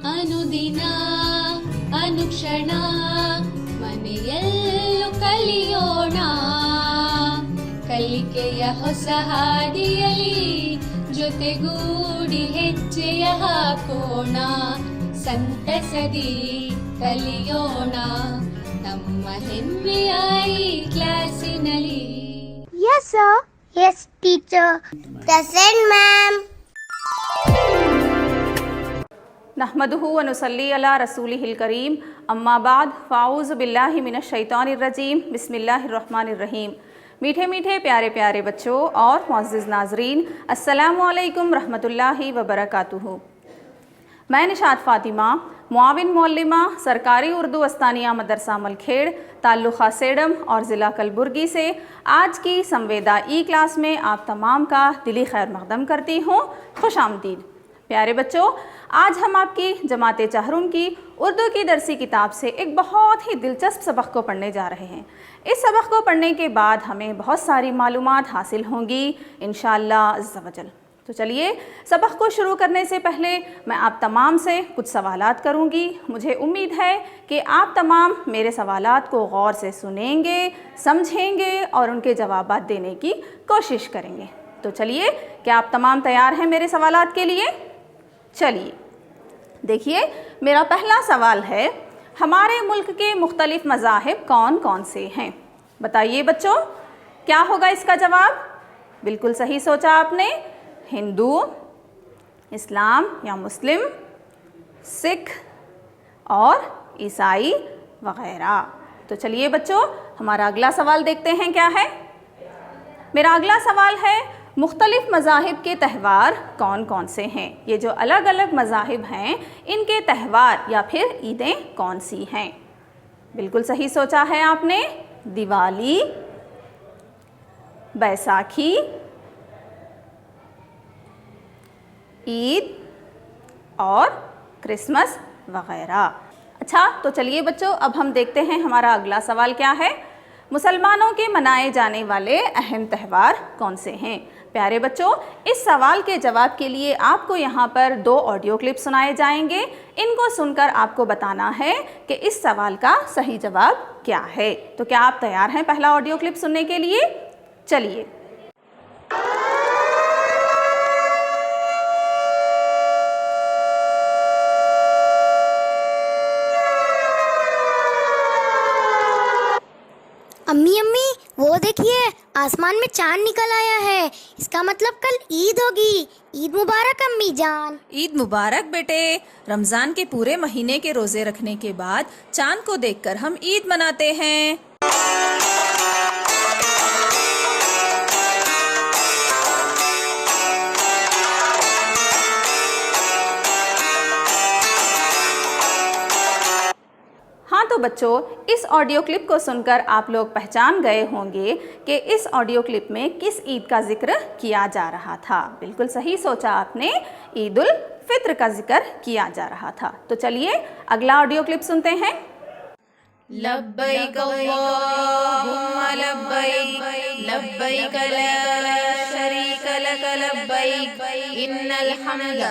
ಅನುದಿನ ಅನುಕ್ಷಣ ಮನೆಯಲ್ಲೂ ಕಲಿಯೋಣ, ಕಲಿಕೆಯ ಹೊಸ ಹಾದಿಯಲ್ಲಿ ಜೊತೆಗೂಡಿ ಹೆಜ್ಜೆಯ ಹಾಕೋಣ, ಸಂತಸದಿ ಕಲಿಯೋಣ ನಮ್ಮ ಹೆಮ್ಮೆಯ ಈ ಕ್ಲಾಸಿನಲ್ಲಿ. Yes sir. Yes teacher. Present ma'am. नहमदुहु व नुसल्ली अला रसूलिहिल करीम, अम्मा बाद फ़ाऊज़ु बिल्लाहि मिनश शैतानिर रजीम, बिस्मिल्लाहिर रहमानिर रहीम। मीठे मीठे प्यारे प्यारे बच्चों और मुअज़्ज़िज़ नाज़रीन, अस्सलामु अलैकुम रहमतुल्लाहि व बरकातुहू। मैं निशात फ़ातिमा, मुआविन मौल्लिमा सरकारी उर्दू अस्तानिया मदरसा मलखेड़ ताल्लुक़ा सेडम और ज़िला कलबुर्गी से आज की संवेदा ई क्लास में आप तमाम का दिली खैर मक़दम करती हूँ। खुश आमदीद प्यारे बच्चों। आज हम आपकी जमात चहरुम की उर्दू की दरसी किताब से एक बहुत ही दिलचस्प सबक को पढ़ने जा रहे हैं। इस सबक को पढ़ने के बाद हमें बहुत सारी मालूमात हासिल होंगी इंशाअल्लाह अज़्ज़ा वजल। तो चलिए सबक को शुरू करने से पहले मैं आप तमाम से कुछ सवालात करूंगी। मुझे उम्मीद है कि आप तमाम मेरे सवालात को गौर से सुनेंगे, समझेंगे और उनके जवाबात देने की कोशिश करेंगे। तो चलिए, क्या आप तमाम तैयार हैं मेरे सवालात के लिए? चलिए देखिए, मेरा पहला सवाल है, हमारे मुल्क के मुख्तलिफ मज़ाहिब कौन कौन से हैं? बताइए बच्चों, क्या होगा इसका जवाब? बिल्कुल सही सोचा आपने, हिंदू, इस्लाम या मुस्लिम, सिख और ईसाई वगैरह। तो चलिए बच्चों, हमारा अगला सवाल देखते हैं क्या है। मेरा अगला सवाल है, मुख्तलिफ मज़ाहिब के त्यौहार कौन कौन से हैं? ये जो अलग अलग मज़ाहिब हैं, इनके त्यौहार या फिर ईदें कौन सी हैं? बिल्कुल सही सोचा है आपने, दिवाली, बैसाखी, ईद और क्रिसमस वगैरह। अच्छा, तो चलिए बच्चों, अब हम देखते हैं हमारा अगला सवाल क्या है। मुसलमानों के मनाए जाने वाले अहम त्यौहार कौन से हैं? प्यारे बच्चों, इस सवाल के जवाब के लिए आपको यहाँ पर 2 ऑडियो क्लिप सुनाए जाएंगे। इनको सुनकर आपको बताना है कि इस सवाल का सही जवाब क्या है। तो क्या आप तैयार हैं पहला ऑडियो क्लिप सुनने के लिए? चलिए। अम्मी अम्मी, वो देखिए आसमान में चांद निकल आया है। इसका मतलब कल ईद होगी। ईद मुबारक अम्मी जान। ईद मुबारक बेटे। रमज़ान के पूरे महीने के रोज़े रखने के बाद चांद को देखकर हम ईद मनाते हैं। हाँ तो बच्चों, इस ऑडियो क्लिप को सुनकर आप लोग पहचान गए होंगे कि इस ऑडियो क्लिप में किस ईद का जिक्र किया जा रहा था। बिल्कुल सही सोचा आपने, ईद उल फित्र का जिक्र किया जा रहा था। तो चलिए अगला ऑडियो क्लिप सुनते हैं। लब्बैक अल्लाहुम्मा लब्बैक, लब्बैक ला शरीक लक लब्बैक, इन्नल हम्द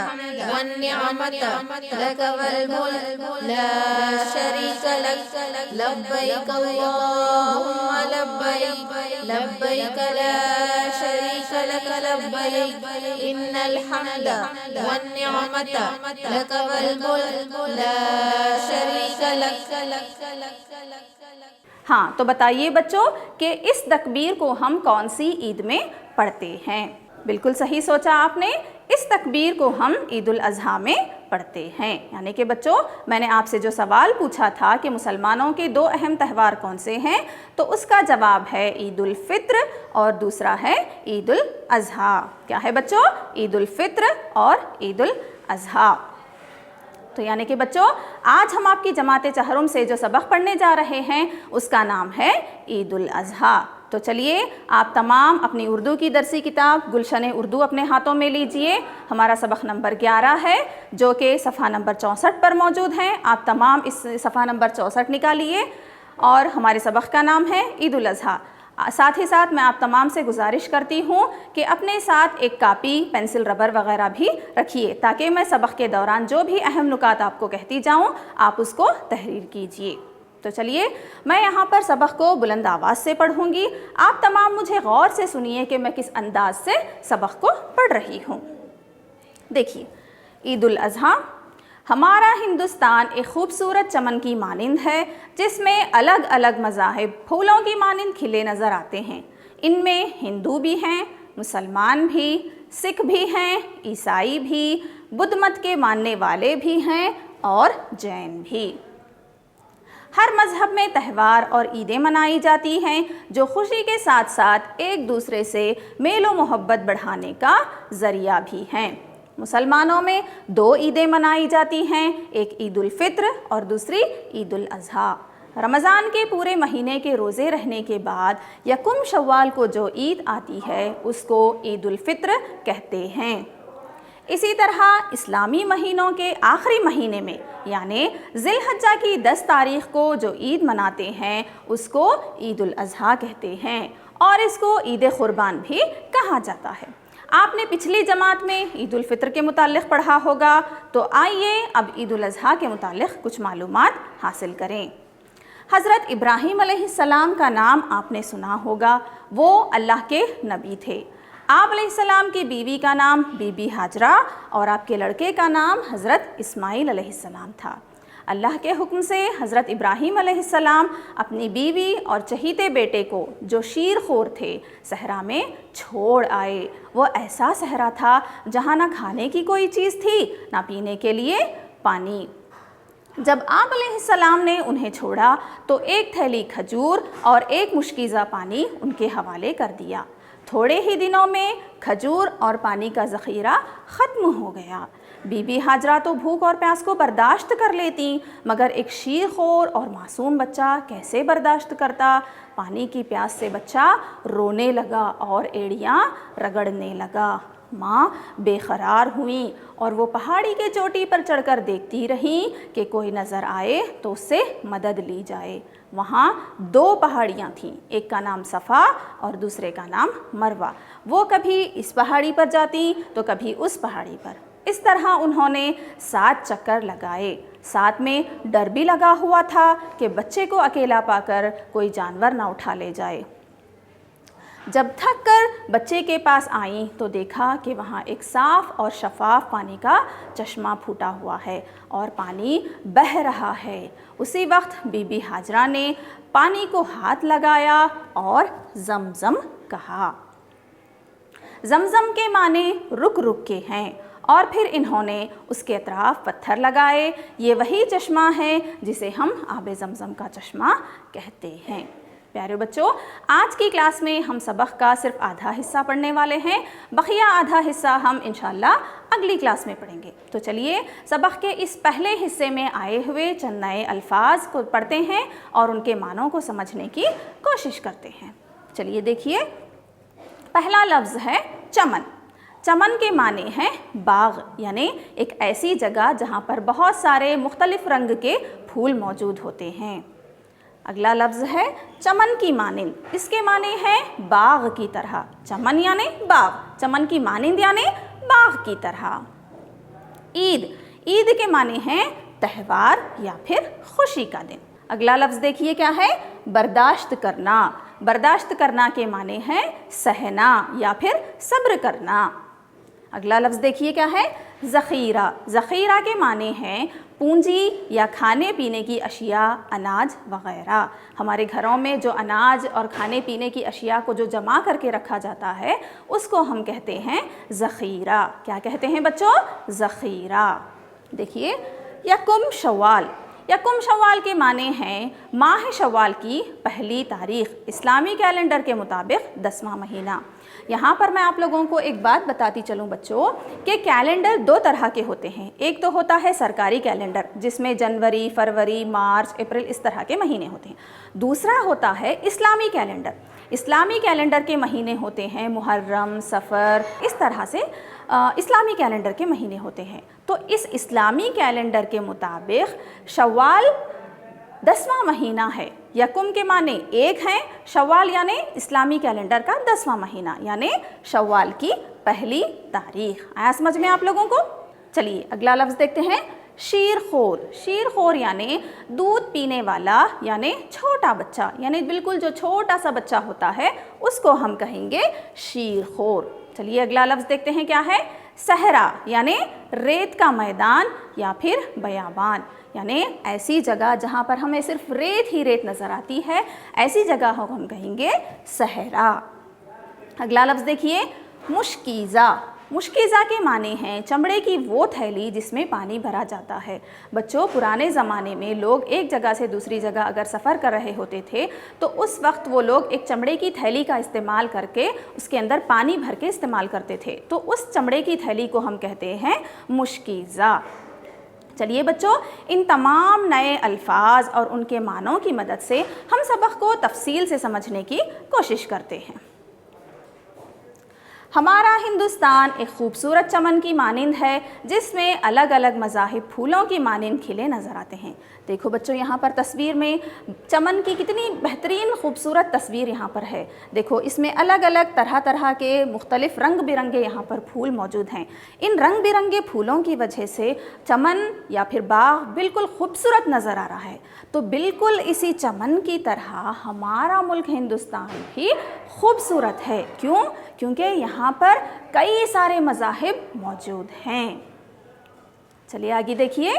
वन निअमत लक वल मुल्क ला शरीक लक, लब्बैक अल्लाहुम्मा लब्बैक, लब्बैक ला शरीक लक लब्बैक, इन्नल हम्द वन निअमत लक वल मुल्क ला शरीक लक। हाँ तो बताइए बच्चों कि इस तकबीर को हम कौन सी ईद में पढ़ते हैं? बिल्कुल सही सोचा आपने, इस तकबीर को हम ईद उल अज़हा में पढ़ते हैं। यानी कि बच्चों, मैंने आपसे जो सवाल पूछा था कि मुसलमानों के 2 अहम त्यौहार कौन से हैं, तो उसका जवाब है ईद उल फित्र और दूसरा है ईद उल अज़हा। क्या है बच्चों? ईद उल फित्र और ईद उल अज़हा। तो यानी कि बच्चों, आज हम आपकी जमात चहरुम से जो सबक पढ़ने जा रहे हैं उसका नाम है ईद उल अज़हा। तो चलिए आप तमाम अपनी उर्दू की दरसी किताब गुलशन उर्दू अपने हाथों में लीजिए। हमारा सबक नंबर 11 है जो कि सफ़ा नंबर 64 पर मौजूद है। आप तमाम इस सफ़ा नंबर 64 निकालिए और हमारे सबक का नाम है ईद उल अज़हा। ساتھ ہی ساتھ میں آپ تمام سے گزارش کرتی ہوں کہ اپنے ساتھ ایک کاپی، پینسل، ربر وغیرہ بھی رکھیے تاکہ میں سبق کے دوران جو بھی اہم نکات آپ کو کہتی جاؤں آپ اس کو تحریر کیجئے۔ تو چلیے میں یہاں پر سبق کو بلند آواز سے پڑھوں گی، آپ تمام مجھے غور سے سنیے کہ میں کس انداز سے سبق کو پڑھ رہی ہوں۔ دیکھیے، عید الاضحیٰ، ہمارا ہندوستان ایک خوبصورت چمن کی مانند ہے جس میں الگ الگ مذاہب پھولوں کی مانند کھلے نظر آتے ہیں۔ ان میں ہندو بھی ہیں، مسلمان بھی، سکھ بھی ہیں، عیسائی بھی، بدھ مت کے ماننے والے بھی ہیں اور جین بھی۔ ہر مذہب میں تہوار اور عیدیں منائی جاتی ہیں جو خوشی کے ساتھ ساتھ ایک دوسرے سے میل و محبت بڑھانے کا ذریعہ بھی ہیں۔ مسلمانوں میں 2 عیدیں منائی جاتی ہیں، ایک عید الفطر اور دوسری عید الاضحیٰ۔ رمضان کے پورے مہینے کے روزے رہنے کے بعد یکم شوال کو جو عید آتی ہے اس کو عید الفطر کہتے ہیں۔ اسی طرح اسلامی مہینوں کے آخری مہینے میں یعنی ذی الحجہ کی 10 تاریخ کو جو عید مناتے ہیں اس کو عید الاضحیٰ کہتے ہیں اور اس کو عید قربان بھی کہا جاتا ہے۔ آپ نے پچھلی جماعت میں عید الفطر کے متعلق پڑھا ہوگا، تو آئیے اب عید الاضحیٰ کے متعلق کچھ معلومات حاصل کریں۔ حضرت ابراہیم علیہ السلام کا نام آپ نے سنا ہوگا، وہ اللہ کے نبی تھے۔ آپ علیہ السلام کی بیوی کا نام بی بی ہاجرہ اور آپ کے لڑکے کا نام حضرت اسماعیل علیہ السلام تھا۔ اللہ کے حکم سے حضرت ابراہیم علیہ السلام اپنی بیوی اور چہیتے بیٹے کو جو شیر خور تھے صحرا میں چھوڑ آئے۔ وہ ایسا صحرا تھا جہاں نہ کھانے کی کوئی چیز تھی نہ پینے کے لیے پانی۔ جب آپ علیہ السلام نے انہیں چھوڑا تو ایک تھیلی کھجور اور ایک مشکیزہ پانی ان کے حوالے کر دیا۔ تھوڑے ہی دنوں میں کھجور اور پانی کا ذخیرہ ختم ہو گیا۔ بی بی ہاجرہ تو بھوک اور پیاس کو برداشت کر لیتی، مگر ایک شیر خور اور معصوم بچہ کیسے برداشت کرتا؟ پانی کی پیاس سے بچہ رونے لگا اور ایڑیاں رگڑنے لگا۔ ماں بے قرار ہوئیں اور وہ پہاڑی کے چوٹی پر چڑھ کر دیکھتی رہیں کہ کوئی نظر آئے تو اس سے مدد لی جائے۔ وہاں 2 پہاڑیاں تھیں، ایک کا نام صفا اور دوسرے کا نام مروہ۔ وہ کبھی اس پہاڑی پر جاتی تو کبھی اس پہاڑی پر۔ اس طرح انہوں نے 7 چکر لگائے۔ ساتھ میں ڈر بھی لگا ہوا تھا کہ بچے کو اکیلا پا کر کوئی جانور نہ اٹھا لے جائے۔ جب تھک کر بچے کے پاس آئیں تو دیکھا کہ وہاں ایک صاف اور شفاف پانی کا چشمہ پھوٹا ہوا ہے اور پانی بہہ رہا ہے۔ اسی وقت بی بی ہاجرہ نے پانی کو ہاتھ لگایا اور زمزم کہا۔ زمزم کے معنی رک رک کے ہیں، اور پھر انہوں نے اس کے اطراف پتھر لگائے۔ یہ وہی چشمہ ہے جسے ہم آب زمزم کا چشمہ کہتے ہیں۔ پیارے بچوں، آج کی کلاس میں ہم سبق کا صرف آدھا حصہ پڑھنے والے ہیں، بقیہ آدھا حصہ ہم انشاءاللہ اگلی کلاس میں پڑھیں گے۔ تو چلیے سبق کے اس پہلے حصے میں آئے ہوئے چند نئے الفاظ کو پڑھتے ہیں اور ان کے معنوں کو سمجھنے کی کوشش کرتے ہیں۔ چلیے دیکھیے، پہلا لفظ ہے چمن۔ چمن کے معنی ہیں باغ، یعنی ایک ایسی جگہ جہاں پر بہت سارے مختلف رنگ کے پھول موجود ہوتے ہیں۔ اگلا لفظ ہے چمن کی مانند۔ اس کے معنی ہیں باغ کی طرح۔ چمن یعنی باغ، چمن کی مانند یعنی باغ کی طرح۔ عید، عید کے معنی ہیں تہوار یا پھر خوشی کا دن۔ اگلا لفظ دیکھیے کیا ہے، برداشت کرنا۔ برداشت کرنا کے معنی ہیں سہنا یا پھر صبر کرنا۔ اگلا لفظ دیکھیے کیا ہے، ذخیرہ۔ ذخیرہ کے معنی ہیں پونجی یا کھانے پینے کی اشیاء، اناج وغیرہ۔ ہمارے گھروں میں جو اناج اور کھانے پینے کی اشیاء کو جو جمع کر کے رکھا جاتا ہے اس کو ہم کہتے ہیں ذخیرہ۔ کیا کہتے ہیں بچوں؟ ذخیرہ۔ دیکھیے، یکم شوال۔ یکم شوال کے معنی ہیں ماہ شوال کی پہلی تاریخ، اسلامی کیلنڈر کے مطابق 10واں مہینہ۔ یہاں پر میں آپ لوگوں کو ایک بات بتاتی چلوں بچوں کہ کیلنڈر 2 طرح کے ہوتے ہیں۔ ایک تو ہوتا ہے سرکاری کیلنڈر جس میں جنوری، فروری، مارچ، اپریل اس طرح کے مہینے ہوتے ہیں۔ دوسرا ہوتا ہے اسلامی کیلنڈر۔ اسلامی کیلنڈر کے مہینے ہوتے ہیں محرم، صفر، اس طرح سے اسلامی کیلنڈر کے مہینے ہوتے ہیں۔ تو اس اسلامی کیلنڈر کے مطابق شوال 10واں مہینہ ہے، यकुम के माने एक हैं, शव्वाल यानी इस्लामी कैलेंडर का 10वां महीना यानी शव्वाल की पहली तारीख। आया समझ में आप लोगों को? चलिए अगला लफ्ज़ देखते हैं, शीरखोर। शीरखोर यानी दूध पीने वाला यानी छोटा बच्चा, यानी बिल्कुल जो छोटा सा बच्चा होता है उसको हम कहेंगे शीरखोर। चलिए अगला लफ्ज़ देखते हैं क्या है, सहरा यानी रेत का मैदान या फिर बयाबान, यानी ऐसी जगह जहाँ पर हमें सिर्फ रेत ही रेत नज़र आती है, ऐसी जगह को हम कहेंगे सहरा। अगला लफ्ज़ देखिए, मुश्कीज़ा। मुश्कीज़ा के माने हैं चमड़े की वो थैली जिसमें पानी भरा जाता है। बच्चों, पुराने ज़माने में लोग एक जगह से दूसरी जगह अगर सफ़र कर रहे होते थे तो उस वक्त वो लोग एक चमड़े की थैली का इस्तेमाल करके उसके अंदर पानी भर के इस्तेमाल करते थे, तो उस चमड़े की थैली को हम कहते हैं मुश्कीज़ा। चलिए बच्चों, इन तमाम नए अल्फाज और उनके मानों की मदद से हम सबक को तफसील से समझने की कोशिश करते हैं। हमारा हिंदुस्तान एक खूबसूरत चमन की मानिंद है जिसमें अलग अलग मज़ाहिब फूलों की मानिंद खिले नज़र आते हैं। देखो बच्चों, यहाँ पर तस्वीर में चमन की कितनी बेहतरीन खूबसूरत तस्वीर यहाँ पर है। देखो, इसमें अलग अलग तरह तरह के मुख्तलिफ़ रंग बिरंगे यहाँ पर फूल मौजूद हैं। इन रंग बिरंगे फूलों की वजह से चमन या फिर बाग बिल्कुल खूबसूरत नज़र आ रहा है। तो बिल्कुल इसी चमन की तरह हमारा मुल्क हिंदुस्तान भी खूबसूरत है। क्यों? क्योंकि यहाँ पर कई सारे मज़ाहिब मौजूद हैं। चलिए आगे देखिए,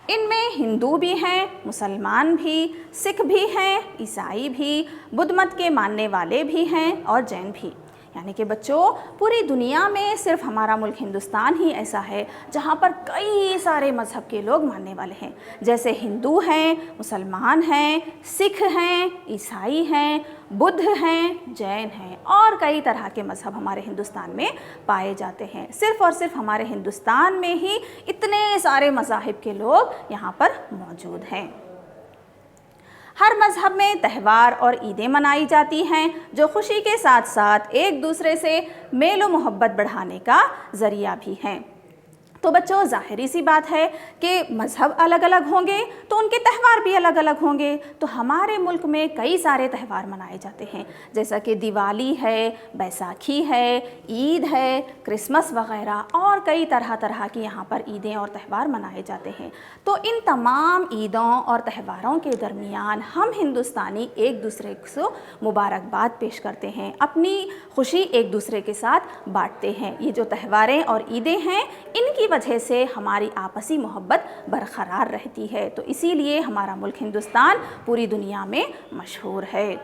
इनमें हिंदू भी हैं, मुसलमान भी, सिख भी हैं, ईसाई भी, बुद्ध मत के मानने वाले भी हैं और जैन भी। यानी कि बच्चों, पूरी दुनिया में सिर्फ हमारा मुल्क हिंदुस्तान ही ऐसा है जहाँ पर कई सारे मज़हब के लोग मानने वाले हैं। जैसे हिंदू हैं, मुसलमान हैं, सिख हैं, ईसाई हैं, बुद्ध हैं, जैन हैं और कई तरह के मज़हब हमारे हिंदुस्तान में पाए जाते हैं। सिर्फ़ और सिर्फ हमारे हिंदुस्तान में ही इतने सारे मज़ाहिब के लोग यहाँ पर मौजूद हैं। हर मज़हब में त्यौहार और ईदें मनाई जाती हैं जो खुशी के साथ साथ एक दूसरे से मेल व मोहब्बत बढ़ाने का ज़रिया भी हैं। तो बच्चों, ज़ाहिरी सी बात है कि मज़हब अलग अलग होंगे तो उनके त्यौहार भी अलग अलग होंगे। तो हमारे मुल्क में कई सारे त्यौहार मनाए जाते हैं, जैसा कि दिवाली है, बैसाखी है, ईद है, क्रिसमस वग़ैरह और कई तरह तरह की यहाँ पर ईदें और त्यौहार मनाए जाते हैं। तो इन तमाम ईदों और त्योहारों के दरमियान हम हिंदुस्तानी एक दूसरे को मुबारकबाद पेश करते हैं, अपनी खुशी एक दूसरे के साथ बांटते हैं। ये जो त्यौहारें और ईदें हैं, इनकी वजह से हमारी आपसी मोहब्बत बरकरार रहती है। तो इसीलिए हमारा मुल्क हिंदुस्तान पूरी दुनिया में मशहूर है।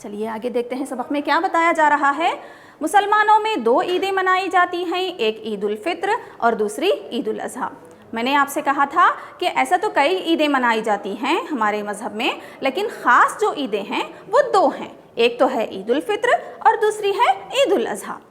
चलिए आगे देखते हैं सबक में क्या बताया जा रहा है। मुसलमानों में 2 ईदें मनाई जाती हैं, एक ईद उल फित्र और दूसरी ईद उल अज़हा। मैंने आपसे कहा था कि ऐसा तो कई ईदें मनाई जाती हैं हमारे मज़हब में, लेकिन ख़ास जो ईदें हैं वो 2 हैं। एक तो है ईद उल फित्र और दूसरी है ईद उल अज़हा।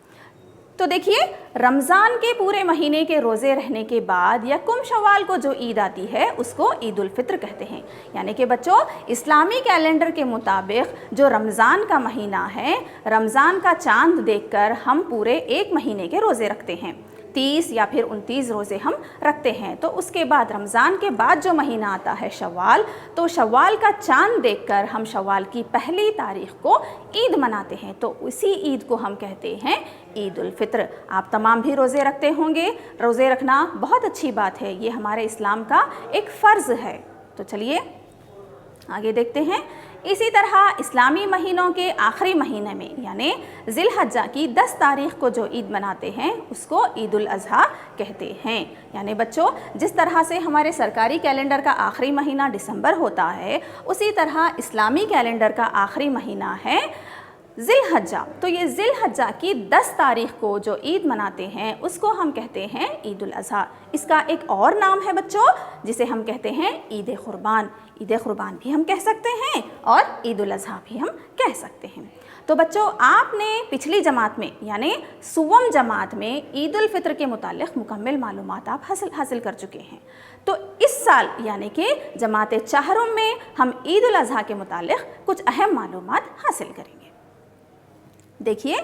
तो देखिए, रमज़ान के पूरे महीने के रोज़े रहने के बाद यकुम शव्वाल को जो ईद आती है उसको ईद उल फित्र कहते हैं। यानी कि बच्चों, इस्लामी कैलेंडर के मुताबिक जो रमज़ान का महीना है, रमज़ान का चांद देखकर हम पूरे 1 महीने के रोज़े रखते हैं। 30 या फिर 29 रोज़े हम रखते हैं। तो उसके बाद रमज़ान के बाद जो महीना आता है शव्वाल, तो शव्वाल का चांद देखकर हम शव्वाल की पहली तारीख़ को ईद मनाते हैं। तो उसी ईद को हम कहते हैं ईद उल फित्र। आप तमाम भी रोज़े रखते होंगे। रोज़े रखना बहुत अच्छी बात है, ये हमारे इस्लाम का एक फ़र्ज़ है। तो चलिए आगे देखते हैं। इसी तरह इस्लामी महीनों के आखिरी महीने में यानी ज़िलहज्जा की 10 तारीख़ को जो ईद मनाते हैं उसको ईद उल अज़हा कहते हैं। यानी बच्चों, जिस तरह से हमारे सरकारी कैलेंडर का आखिरी महीना दिसंबर होता है, उसी तरह इस्लामी कैलेंडर का आखिरी महीना है ज़िलहज्जा। तो ये ज़िलहज्जा की 10 तारीख़ को जो ईद मनाते हैं उसको हम कहते हैं ईद उल अज़हा। इसका एक और नाम है बच्चों, जिसे हम कहते हैं ईद क़ुरबान। ईद क़ुरबान भी हम कह सकते हैं और ईद उल अज़हा भी हम कह सकते हैं। तो बच्चों, आपने पिछली जमात में यानी सुवम जमात में ईद उल फित्र के मुतालिक मुकम्मल मालूमात आप हासिल कर चुके हैं। तो इस साल यानी कि जमात चहरुम में हम ईद उल अज़हा के मुतालिक कुछ अहम मालूमात हासिल करेंगे। देखिए,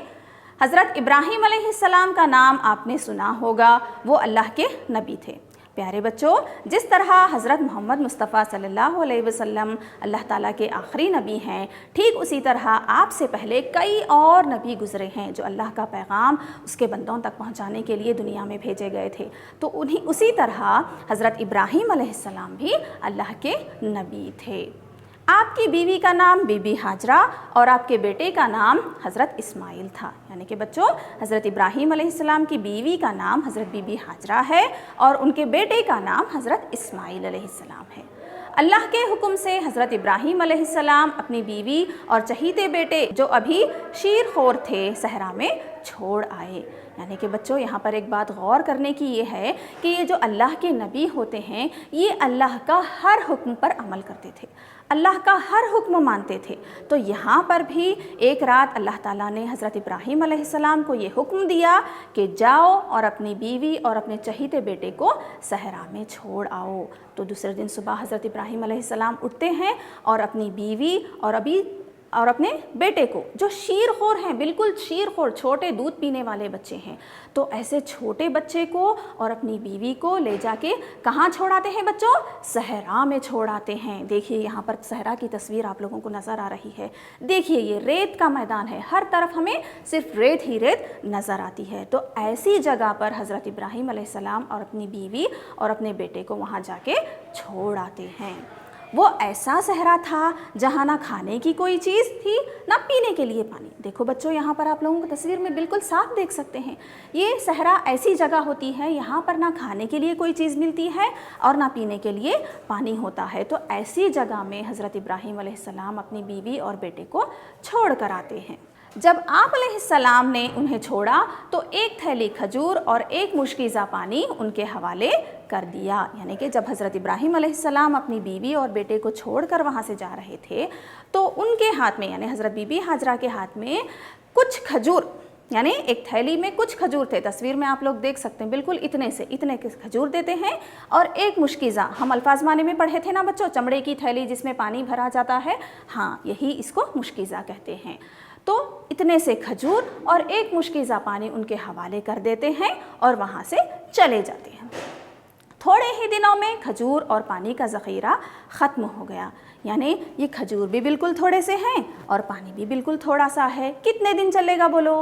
हज़रत इब्राहीम अलैहिस्सलाम का नाम आपने सुना होगा, वो अल्लाह के नबी थे। प्यारे बच्चों, जिस तरह हज़रत मोहम्मद मुस्तफ़ा सल्लल्लाहु अलैहि वसल्लम अल्लाह ताला के आखिरी नबी हैं, ठीक उसी तरह आपसे पहले कई और नबी गुज़रे हैं जो अल्लाह का पैगाम उसके बंदों तक पहुंचाने के लिए दुनिया में भेजे गए थे। तो उन्हीं उसी तरह हज़रत इब्राहीम अलैहिस्सलाम भी अल्लाह के नबी थे। आपकी बीवी का नाम बीबी हाजरा और आपके बेटे का नाम हज़रत इस्माइल था। यानी कि बच्चों, हज़रत इब्राहीम अलैहिस्सलाम की बीवी का नाम हज़रत बीबी हाजरा है और उनके बेटे का नाम हज़रत इस्माइल अलैहिस्सलाम है। अल्लाह के हुक्म से हज़रत इब्राहीम अलैहिस्सलाम अपनी बीवी और चहीते बेटे जो अभी शीरखोर थे सहरा में छोड़ आए। यानी कि बच्चों, यहाँ पर एक बात गौर करने की ये है कि ये जो अल्लाह के नबी होते हैं ये अल्लाह का हर हुक्म पर अमल करते थे, अल्लाह का हर हुक्म मानते थे। तो यहाँ पर भी एक रात अल्लाह ताला ने हज़रत इब्राहीम अलैहिस्सलाम को ये हुक्म दिया कि जाओ और अपनी बीवी और अपने चहीते बेटे को सहरा में छोड़ आओ। तो दूसरे दिन सुबह हज़रत इब्राहीम अलैहिस्सलाम उठते हैं और अपनी बीवी और अपने बेटे को, जो शीरखोर हैं, बिल्कुल शीरखोर छोटे दूध पीने वाले बच्चे हैं, तो ऐसे छोटे बच्चे को और अपनी बीवी को ले जाके कहाँ छोड़ाते हैं बच्चों? सहरा में छोड़ाते हैं। देखिए यहाँ पर सहरा की तस्वीर आप लोगों को नज़र आ रही है। देखिए ये रेत का मैदान है, हर तरफ हमें सिर्फ रेत ही रेत नज़र आती है। तो ऐसी जगह पर हज़रत इब्राहीम अलैहिस्सलाम और अपनी बीवी और अपने बेटे को वहाँ जाके छोड़ आते हैं। वो ऐसा सहरा था जहाँ ना खाने की कोई चीज़ थी ना पीने के लिए पानी। देखो बच्चों, यहाँ पर आप लोगों को तस्वीर में बिल्कुल साफ देख सकते हैं। ये सहरा ऐसी जगह होती है यहाँ पर ना खाने के लिए कोई चीज़ मिलती है और ना पीने के लिए पानी होता है। तो ऐसी जगह में हज़रत इब्राहीम अलैहिस्सलाम अपनी बीवी और बेटे को छोड़ कर आते हैं। जब आप अलैहिस्सलाम ने उन्हें छोड़ा तो एक थैली खजूर और एक मुश्किज़ा पानी उनके हवाले कर दिया। यानी कि जब हज़रत इब्राहीम अलैहिस्सलाम अपनी बीवी और बेटे को छोड़कर वहाँ से जा रहे थे तो उनके हाथ में, यानी हज़रत बीबी हाजरा के हाथ में कुछ खजूर, यानी एक थैली में कुछ खजूर थे। तस्वीर में आप लोग देख सकते हैं, बिल्कुल इतने के खजूर देते हैं और एक मुश्किज़ा, हम अल्फाजमाने में पढ़े थे ना बच्चों, चमड़े की थैली जिसमें पानी भरा जाता है, हाँ यही इसको मुश्किज़ा कहते हैं। तो इतने से खजूर और एक मुश्किज़ा पानी उनके हवाले कर देते हैं और वहाँ से चले जाते हैं। थोड़े ही दिनों में खजूर और पानी का ज़ख़ीरा ख़त्म हो गया। यानी ये खजूर भी बिल्कुल थोड़े से हैं और पानी भी बिल्कुल थोड़ा सा है। कितने दिन चलेगा बोलो?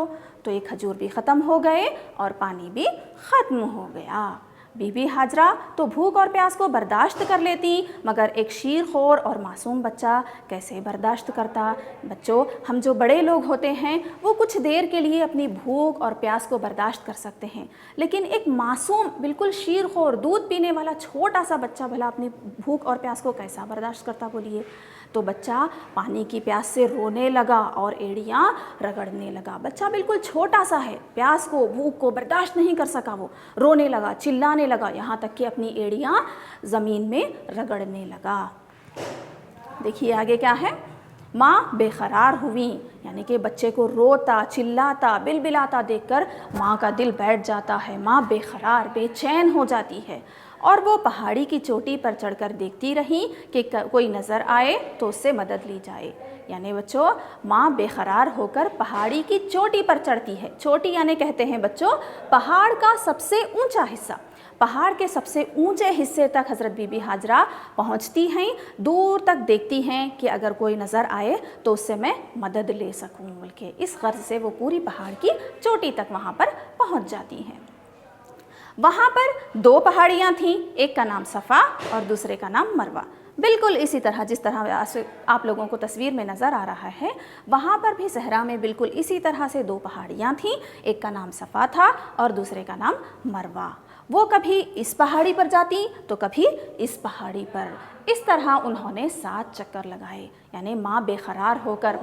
तो ये खजूर भी ख़त्म हो गए और पानी भी ख़त्म हो गया। बीबी हाजरा तो भूख और प्यास को बर्दाश्त कर लेती, मगर एक शीरखोर और मासूम बच्चा कैसे बर्दाश्त करता? बच्चों, हम जो बड़े लोग होते हैं वो कुछ देर के लिए अपनी भूख और प्यास को बर्दाश्त कर सकते हैं, लेकिन एक मासूम बिल्कुल शीरखोर दूध पीने वाला छोटा सा बच्चा भला अपनी भूख और प्यास को कैसा बर्दाश्त करता बोलिए? तो बच्चा पानी की प्यास से रोने लगा और एड़ियाँ रगड़ने लगा। बच्चा बिल्कुल छोटा सा है, प्यास को भूख को बर्दाश्त नहीं कर सका, वो रोने लगा, चिल्लाने लगा, यहाँ तक कि अपनी एड़ियाँ ज़मीन में रगड़ने लगा। देखिए आगे क्या है, माँ बेकरार हुई, यानी कि बच्चे को रोता चिल्लाता बिलबिलाता देखकर माँ का दिल बैठ जाता है। माँ बेकरार बेचैन हो जाती है और वो पहाड़ी की चोटी पर चढ़कर देखती रही कि कोई नज़र आए तो उससे मदद ली जाए। यानी बच्चों, माँ बेकरार होकर पहाड़ी की चोटी पर चढ़ती है। चोटी यानी कहते हैं बच्चों पहाड़ का सबसे ऊंचा हिस्सा। पहाड़ के सबसे ऊंचे हिस्से तक हज़रत बीबी हाजरा पहुंचती हैं, दूर तक देखती हैं कि अगर कोई नज़र आए तो उससे मैं मदद ले सकूं, बल्कि इस गर्ज से वो पूरी पहाड़ की चोटी तक वहाँ पर पहुँच जाती हैं। वहाँ पर दो पहाड़ियाँ थीं, एक का नाम सफ़ा और दूसरे का नाम मरवा। बिल्कुल इसी तरह जिस तरह आप लोगों को तस्वीर में नज़र आ रहा है, वहाँ पर भी सहरा में बिल्कुल इसी तरह से दो पहाड़ियाँ थीं, एक का नाम सफ़ा था और दूसरे का नाम मरवा। वो कभी इस पहाड़ी पर जाती तो कभी इस पहाड़ी पर। इस तरह उन्होंने 7 चक्कर लगाए। यानी माँ बेकरार होकर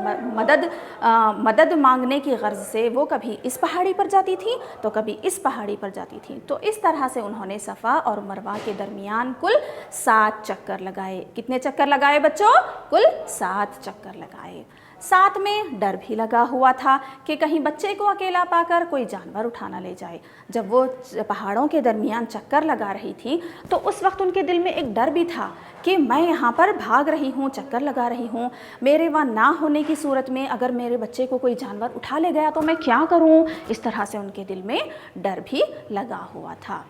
मदद मांगने की गर्ज से वो कभी इस पहाड़ी पर जाती थी तो कभी इस पहाड़ी पर जाती थी। तो इस तरह से उन्होंने सफ़ा और मरवा के दरमियान कुल 7 चक्कर लगाए। कितने चक्कर लगाए बच्चों? कुल 7 चक्कर लगाए। साथ में डर भी लगा हुआ था कि कहीं बच्चे को अकेला पाकर कोई जानवर उठा ना ले जाए। जब वो पहाड़ों के दरमियान चक्कर लगा रही थी तो उस वक्त उनके दिल में एक डर भी था कि मैं यहाँ पर भाग रही हूँ, चक्कर लगा रही हूँ, मेरे वहाँ ना होने की सूरत में अगर मेरे बच्चे को कोई जानवर उठा ले गया तो मैं क्या करूँ? इस तरह से उनके दिल में डर भी लगा हुआ था।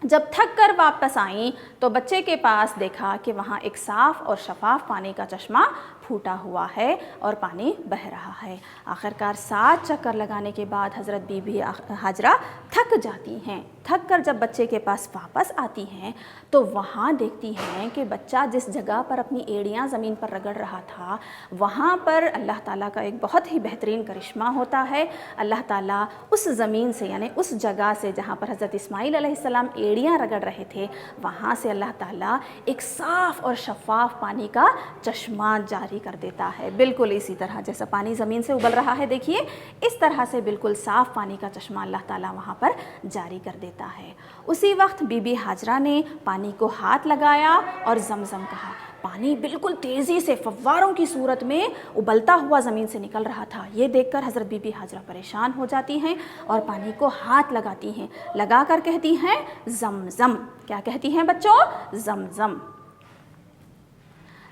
जब थक कर वापस आईं तो बच्चे के पास देखा कि वहाँ एक साफ़ और शफाफ पानी का चश्मा फूटा हुआ है और पानी बह रहा है। आखिरकार 7 चक्कर लगाने के बाद हज़रत बीबी हाजरा थक जाती हैं। थक कर जब बच्चे के पास वापस आती हैं तो वहाँ देखती हैं कि बच्चा जिस जगह पर अपनी एड़ियाँ ज़मीन पर रगड़ रहा था, वहाँ पर अल्लाह ताला का एक बहुत ही बेहतरीन करिश्मा होता है। अल्लाह ताला उस ज़मीन से, यानी उस जगह से जहाँ पर हज़रत इस्माईल अलैहिस्सलाम एड़ियाँ रगड़ रहे थे, वहाँ से अल्लाह ताला एक साफ़ और शफाफ पानी का चश्मा जारी कर देता है। बिल्कुल इसी तरह जैसा पानी ज़मीन से उबल रहा है, देखिए इस तरह से बिल्कुल साफ़ पानी का चश्मा अल्लाह ताला वहाँ पर जारी कर देता है। उसी वक्त बीबी हाजरा ने पानी को हाथ लगाया और ज़मज़म कहा। पानी बिल्कुल तेज़ी से फव्वारों की सूरत में उबलता हुआ ज़मीन से निकल रहा था। ये देखकर हज़रत बीबी हाजरा परेशान हो जाती हैं और पानी को हाथ लगाती हैं, लगा कर कहती हैं ज़मज़म। क्या कहती हैं बच्चों? ज़मज़म।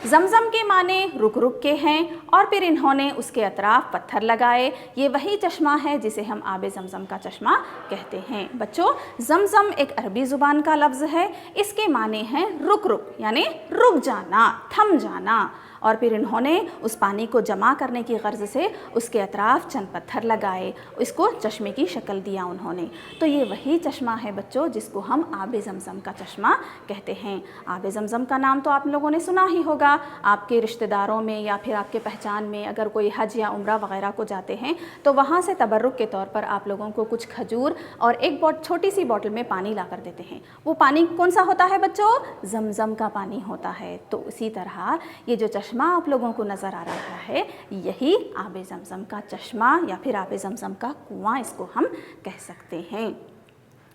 ज़मज़म के माने रुक रुक के हैं और फिर इन्होंने उसके अतराफ़ पत्थर लगाए। ये वही चश्मा है जिसे हम आब ज़मज़म का चश्मा कहते हैं। बच्चों, ज़मज़म एक अरबी ज़ुबान का लफ्ज़ है। इसके माने हैं रुक रुक, यानी रुक जाना, थम जाना। और फिर इन्होंने उस पानी को जमा करने की गर्ज़ से उसके अतराफ़ चंद पत्थर लगाए, इसको चश्मे की शक्ल दिया उन्होंने। तो ये वही चश्मा है बच्चों जिसको हम आब ज़मज़म का चश्मा कहते हैं। आब ज़मज़म का नाम तो आप लोगों ने सुना ही होगा। आपके रिश्तेदारों में या फिर आपके पहचान में अगर कोई हज या उम्रा वग़ैरह को जाते हैं तो वहाँ से तबर्रुक के तौर पर आप लोगों को कुछ खजूर और एक छोटी सी बॉटल में पानी ला कर देते हैं। वो पानी कौन सा होता है बच्चों? ज़मज़म का पानी होता है। तो इसी तरह ये जो चश्मा आप लोगों को नज़र आ रहा है, यही आब ज़मज़म का चश्मा या फिर आब ज़मज़म का कुआं इसको हम कह सकते हैं।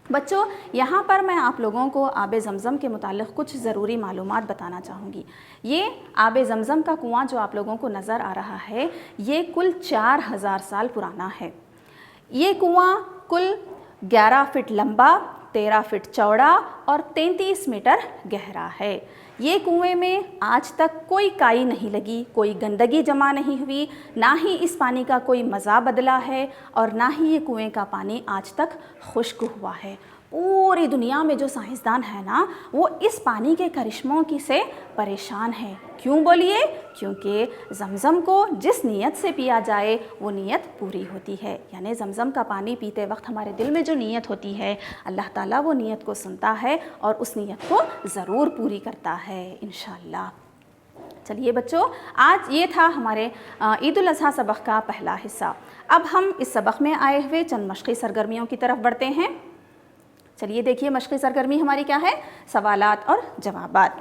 बच्चों, यहाँ पर मैं आप लोगों को आब ज़मज़म के मुतालिक कुछ ज़रूरी मालूमात बताना चाहूँगी। ये आब ज़मज़म का कुआं जो आप लोगों को नज़र आ रहा है, ये कुल 4000 साल पुराना है। ये कुआं कुल 11 फीट लंबा, 13 फीट चौड़ा और 33 मीटर गहरा है। ये कुएं में आज तक कोई काई नहीं लगी, कोई गंदगी जमा नहीं हुई, ना ही इस पानी का कोई मज़ा बदला है और ना ही ये कुएं का पानी आज तक खुश्क हुआ है। पूरी दुनिया में जो साइंसदान है ना, वो इस पानी के करिश्मों की से परेशान है। क्यों बोलिए? क्योंकि ज़मज़म को जिस नीयत से पिया जाए वो नीयत पूरी होती है। यानी ज़मज़म का पानी पीते वक्त हमारे दिल में जो नीयत होती है, अल्लाह ताला वो नीयत को सुनता है और उस नीयत को ज़रूर पूरी करता है इंशाअल्लाह। चलिए बच्चों, आज ये था हमारे ईद उल अज़हा सबक का पहला हिस्सा। अब हम इस सबक में आए हुए चंद मश्क़ी सरगर्मियों की तरफ बढ़ते हैं। चलिए देखिए, मश्क़ी सरगर्मी हमारी क्या है? सवालात और जवाबात।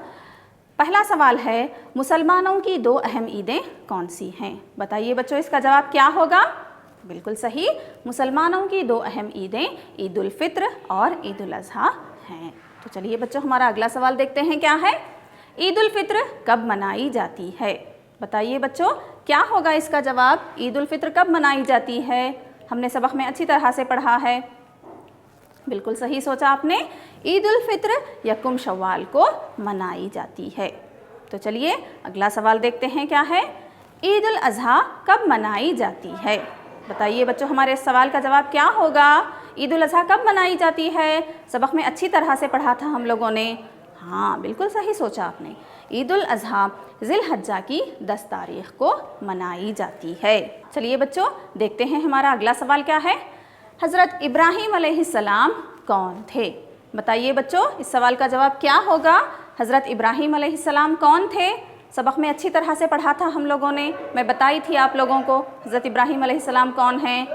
पहला सवाल है, मुसलमानों की 2 अहम ईदें कौन सी हैं? बताइए बच्चों, इसका जवाब क्या होगा? बिल्कुल सही, मुसलमानों की 2 अहम ईदें ईद उल फ़ित्र और ईद उल अज़हा हैं। तो चलिए बच्चों, हमारा अगला सवाल देखते हैं क्या है। ईद उल फ़ित्र कब मनाई जाती है? बताइए बच्चों, क्या होगा इसका जवाब? ईद उल फ़ित्र कब मनाई जाती है? हमने सबक में अच्छी तरह से पढ़ा है। बिल्कुल सही सोचा आपने, ईद उल फ़ित्र यकुम शव्वाल को मनाई जाती है। तो चलिए अगला सवाल देखते हैं क्या है। ईद उल अज़हा कब मनाई जाती है? बताइए बच्चों, हमारे इस सवाल का जवाब क्या होगा? ईद उल अज़हा कब मनाई जाती है? सबक में अच्छी तरह से पढ़ा था हम लोगों ने। हाँ, बिल्कुल सही सोचा आपने, ईद उल अज़हा ज़िलहज्जा की 10 तारीख़ को मनाई जाती है। चलिए बच्चों, देखते हैं हमारा अगला सवाल क्या है। हज़रत इब्राहीम अलैहिस्सलाम कौन थे? बताइए बच्चों, इस सवाल का जवाब क्या होगा? हज़रत इब्राहीम अलैहिस्सलाम कौन थे? सबक में अच्छी तरह से पढ़ा था हम लोगों ने, मैं बताई थी आप लोगों को हज़रत इब्राहीम अलैहिस्सलाम कौन हैं।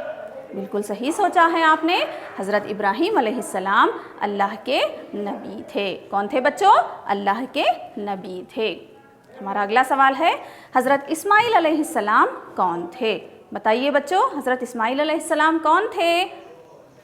बिल्कुल सही सोचा है आपने, हज़रत इब्राहीम अलैहिस्सलाम अल्लाह के नबी थे। कौन थे बच्चों? अल्लाह के नबी थे। हमारा अगला सवाल है, हज़रत इस्माईल अलैहिस्सलाम कौन थे? बताइए बच्चों, हज़रत इस्माईल अलैहिस्सलाम कौन थे?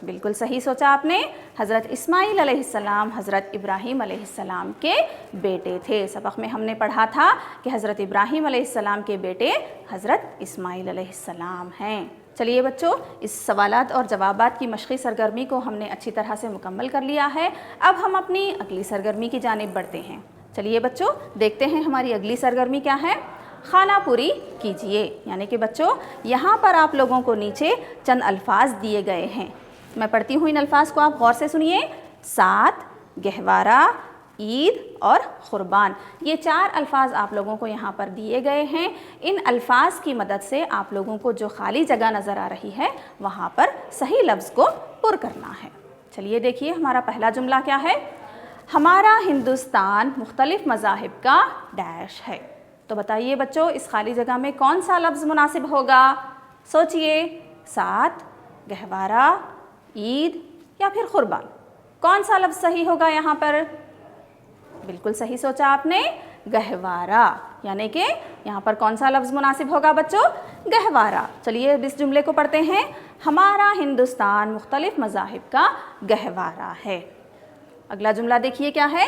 बिल्कुल सही सोचा आपने, हज़रत इस्माईल अलैहिस्सलाम हज़रत इब्राहीम अलैहिस्सलाम के बेटे थे। सबक में हमने पढ़ा था कि हज़रत इब्राहीम अलैहिस्सलाम के बेटे हज़रत इस्माईल अलैहिस्सलाम हैं। चलिए बच्चों, इस सवालात और जवाबात की मश्क़ी सरगर्मी को हमने अच्छी तरह से मुकम्मल कर लिया है। अब हम अपनी अगली सरगर्मी की जानिब बढ़ते हैं। चलिए बच्चों, देखते हैं हमारी अगली सरगर्मी क्या है। खाना पूरी कीजिए। यानी कि बच्चों, यहाँ पर आप लोगों को नीचे चंद अल्फाज दिए गए हैं, मैं पढ़ती हूँ इन अल्फाज को, आप गौर से सुनिए। 7, گہوارہ، عید اور قربان، یہ 4 الفاظ آپ لوگوں کو یہاں پر دیے گئے ہیں۔ ان الفاظ کی مدد سے آپ لوگوں کو جو خالی جگہ نظر آ رہی ہے وہاں پر صحیح لفظ کو پر کرنا ہے۔ چلیے دیکھیے ہمارا پہلا جملہ کیا ہے، ہمارا ہندوستان مختلف مذاہب کا ڈیش ہے۔ تو بتائیے بچوں اس خالی جگہ میں کون سا لفظ مناسب ہوگا؟ سوچئے، سات، گہوارہ، عید یا پھر قربان، کون سا لفظ صحیح ہوگا یہاں پر؟ بالکل صحیح سوچا آپ نے، گہوارہ، یعنی کہ یہاں پر کون سا لفظ مناسب ہوگا بچوں؟ گہوارہ۔ چلیے اس جملے کو پڑھتے ہیں، ہمارا ہندوستان مختلف مذاہب کا گہوارہ ہے۔ اگلا جملہ دیکھیے کیا ہے،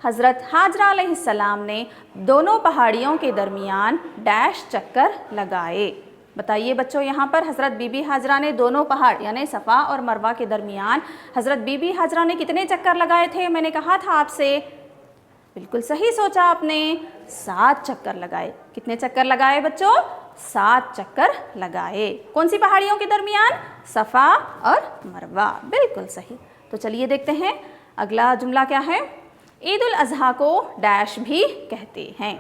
حضرت حاجرہ علیہ السلام نے دونوں پہاڑیوں کے درمیان ڈیش چکر لگائے۔ بتائیے بچوں یہاں پر حضرت بی بی حاجرہ نے دونوں پہاڑ یعنی صفا اور مروہ کے درمیان حضرت بی بی حاجرہ نے کتنے چکر لگائے تھے؟ میں نے کہا تھا آپ سے، بالکل صحیح سوچا آپ نے، 7 چکر لگائے۔ کتنے چکر لگائے بچوں؟ 7 چکر لگائے۔ کون سی پہاڑیوں کے درمیان؟ صفا اور مروہ، بالکل صحیح۔ تو چلیے دیکھتے ہیں اگلا جملہ کیا ہے، عید الاضحیٰ کو ڈیش بھی کہتے ہیں۔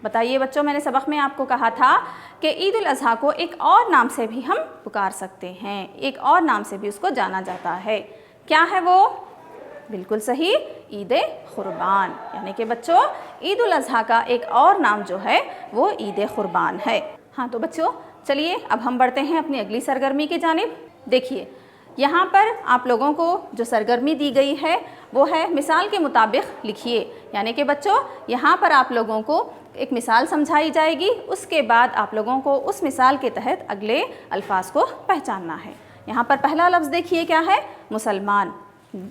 بتائیے بچوں میں نے سبق میں آپ کو کہا تھا کہ عید الاضحیٰ کو ایک اور نام سے بھی ہم پکار سکتے ہیں، ایک اور نام سے بھی اس کو جانا جاتا ہے۔ کیا ہے وہ؟ بالکل صحیح، عید قربان، یعنی کہ بچوں عید الاضحیٰ کا ایک اور نام جو ہے وہ عید قربان ہے۔ ہاں تو بچوں چلیے اب ہم بڑھتے ہیں اپنی اگلی سرگرمی کی جانب۔ دیکھیے یہاں پر آپ لوگوں کو جو سرگرمی دی گئی ہے وہ ہے مثال کے مطابق لکھیے، یعنی کہ بچوں یہاں پر آپ لوگوں کو ایک مثال سمجھائی جائے گی، اس کے بعد آپ لوگوں کو اس مثال کے تحت اگلے الفاظ کو پہچاننا ہے۔ یہاں پر پہلا لفظ دیکھیے کیا ہے، مسلمان۔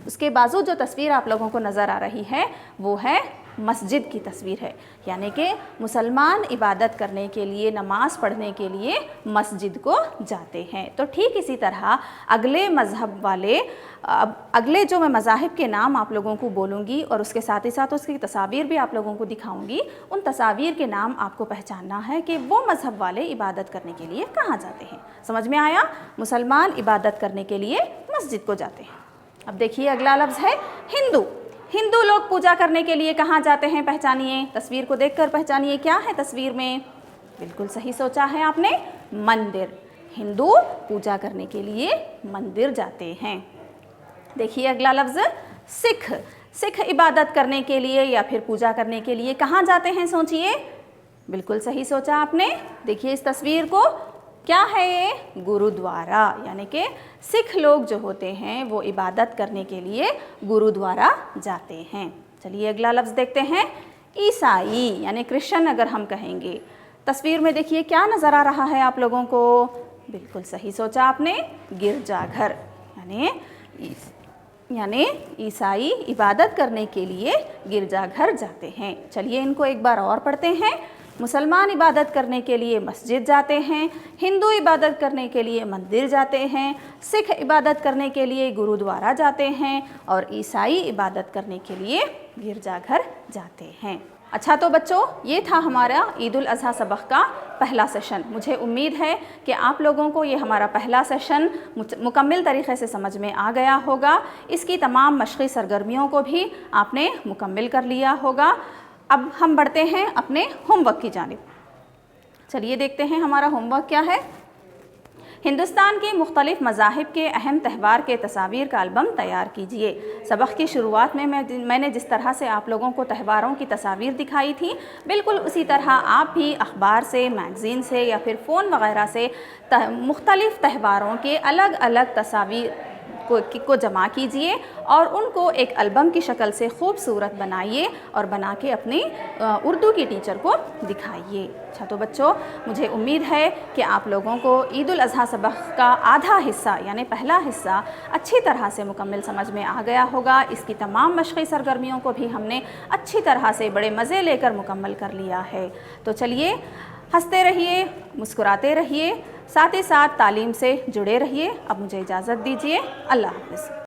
اس کے بازو جو تصویر آپ لوگوں کو نظر آ رہی ہے وہ ہے مسجد کی تصویر ہے، یعنی کہ مسلمان عبادت کرنے کے لیے، نماز پڑھنے کے لیے مسجد کو جاتے ہیں۔ تو ٹھیک اسی طرح اگلے مذہب والے اگلے جو میں مذاہب کے نام آپ لوگوں کو بولوں گی اور اس کے ساتھ ہی ساتھ اس کی تصاویر بھی آپ لوگوں کو دکھاؤں گی، ان تصاویر کے نام آپ کو پہچاننا ہے کہ وہ مذہب والے عبادت کرنے کے لیے کہاں جاتے ہیں۔ سمجھ میں آیا؟ مسلمان عبادت کرنے کے لیے مسجد کو جاتے ہیں۔ اب دیکھیے اگلا لفظ ہے ہندو۔ ہندو لوگ پوجا کرنے کے لیے کہاں جاتے ہیں؟ پہچانیے، تصویر کو دیکھ کر پہچانیے کیا ہے تصویر میں۔ بالکل صحیح سوچا ہے آپ نے، مندر۔ ہندو پوجا کرنے کے لیے مندر جاتے ہیں۔ دیکھیے اگلا لفظ سکھ۔ سکھ عبادت کرنے کے لیے یا پھر پوجا کرنے کے لیے کہاں جاتے ہیں؟ سوچئے، بالکل صحیح سوچا آپ نے۔ دیکھیے اس تصویر کو، کیا ہے یہ؟ گرودوارا، یعنی کہ سکھ لوگ جو ہوتے ہیں وہ عبادت کرنے کے لیے گرودوارا جاتے ہیں۔ چلیے اگلا لفظ دیکھتے ہیں، عیسائی یعنی کرسچن اگر ہم کہیں گے۔ تصویر میں دیکھیے کیا نظر آ رہا ہے آپ لوگوں کو؟ بالکل صحیح سوچا آپ نے، گرجا گھر، یعنی عیسائی عبادت کرنے کے لیے گرجا گھر جاتے ہیں۔ چلیے ان کو ایک بار اور پڑھتے ہیں، مسلمان عبادت کرنے کے لیے مسجد جاتے ہیں، ہندو عبادت کرنے کے لیے مندر جاتے ہیں، سکھ عبادت کرنے کے لیے گرودوارا جاتے ہیں اور عیسائی عبادت کرنے کے لیے گرجا گھر جاتے ہیں۔ اچھا تو بچوں یہ تھا ہمارا عید الاضحیٰ سبق کا پہلا سیشن۔ مجھے امید ہے کہ آپ لوگوں کو یہ ہمارا پہلا سیشن مکمل طریقے سے سمجھ میں آ گیا ہوگا۔ اس کی تمام مشقی سرگرمیوں کو بھی آپ نے مکمل کر لیا ہوگا۔ اب ہم بڑھتے ہیں اپنے ہوم ورک کی جانب۔ چلیے دیکھتے ہیں ہمارا ہوم ورک کیا ہے۔ ہندوستان کے مختلف مذاہب کے اہم تہوار کے تصاویر کا البم تیار کیجیے۔ سبق کی شروعات میں میں نے جس طرح سے آپ لوگوں کو تہواروں کی تصاویر دکھائی تھی، بالکل اسی طرح آپ بھی اخبار سے، میگزین سے یا پھر فون وغیرہ سے مختلف تہواروں کے الگ الگ تصاویر کو جمع کیجئے اور ان کو ایک البم کی شکل سے خوبصورت بنائیے اور بنا کے اپنی اردو کی ٹیچر کو دکھائیے۔ اچھا تو بچوں مجھے امید ہے کہ آپ لوگوں کو عید الاضحیٰ سبق کا آدھا حصہ یعنی پہلا حصہ اچھی طرح سے مکمل سمجھ میں آ گیا ہوگا۔ اس کی تمام مشقی سرگرمیوں کو بھی ہم نے اچھی طرح سے بڑے مزے لے کر مکمل کر لیا ہے۔ تو چلیے ہنستے رہیے، مسکراتے رہیے، ساتھ ہی ساتھ تعلیم سے جڑے رہیے۔ اب مجھے اجازت دیجیے، اللہ حافظ۔